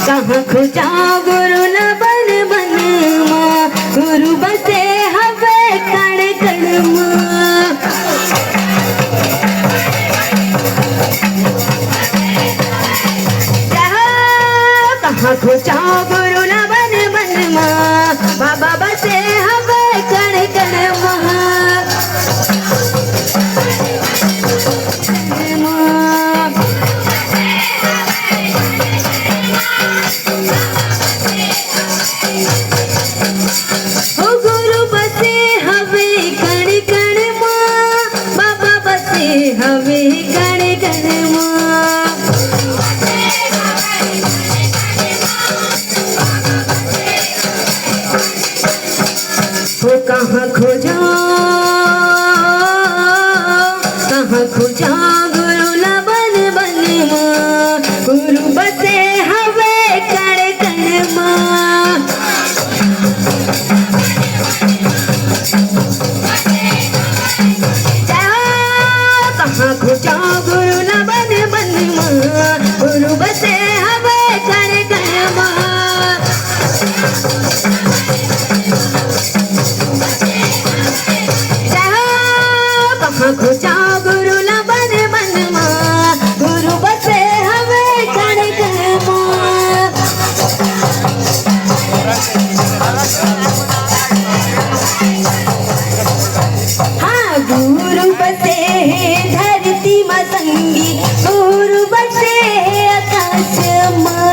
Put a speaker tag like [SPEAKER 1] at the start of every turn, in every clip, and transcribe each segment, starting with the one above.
[SPEAKER 1] कहाँ खोजा गुरु न बन बन माँ गुरु बसे हवे कण कण माँ कहाँ खोजा गुरु न बन बन माँ बाबा बसे हवे कण कण माँ हवे गण गण माँ हो कहाँ खोजा गुरु न बन बन माँ गुरु बसे हवे गण गण माँ कहाँ खोजा गुरु न बन बन माँ गुरु बसे हवे कण कण माँ कहाँ खोजा गुरु न बन बन माँ गुरु बसे हवे कण कण माँ हाँ गुरु बसे धरती माँ संगी गुरु बसे आकाश माँ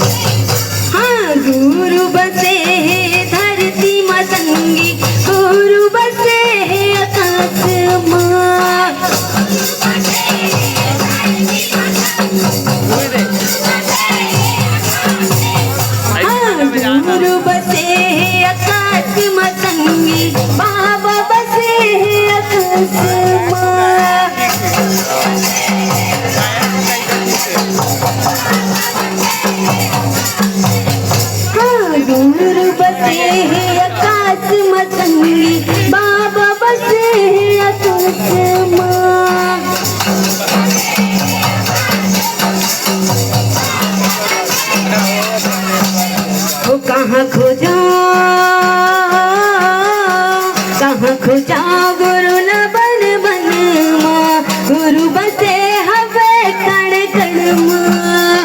[SPEAKER 1] हाँ गुरु बसे धरती माँ संगी गुरु बसे आकाश माँ गुरु बसे आकाश माँ संगी बाबा बसे आकाश माँ गुरु बसे आकाश माँ संगी बाबा बसे आकाश माँ हो कहाँ खोजा गुरु न बन बन माँ गुरु बसे हवे कण कण माँ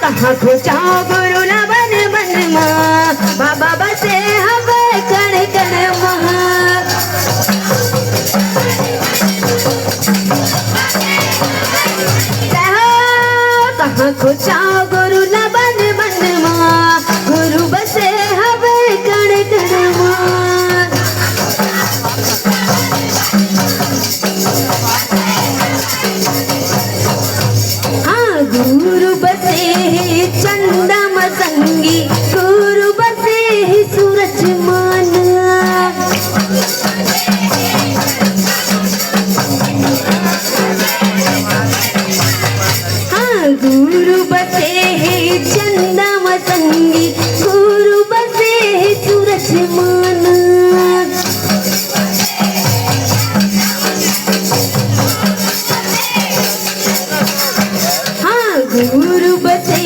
[SPEAKER 1] कहाँ खोजा गुरु न बन बन माँ बाबा बसे हवे कण कण माँ कहाँ खोजा गुरु न बन बन माँ गुरु बसे हवे कण कण माँ हाँ गुरु बसे चंदा माँ संगी गुरु बसे सूरज मान गुरु बसे चंदा माँ संगी गुरु बसे सूरज मान हाँ गुरु बसे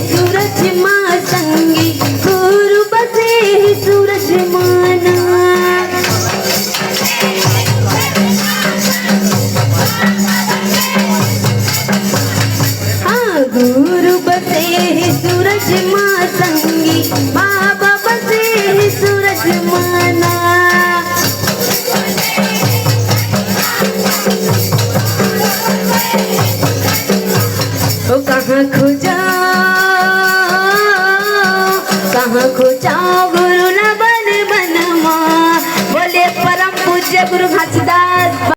[SPEAKER 1] सूरज माँ संगी गुरु बसे सूरज मान गुरु बसे सूरज माँ संगी बाबा बसे सूरज माना ओ कहाँ खोजा गुरु न बन बन माँ बोले परम पूज्य गुरु घासी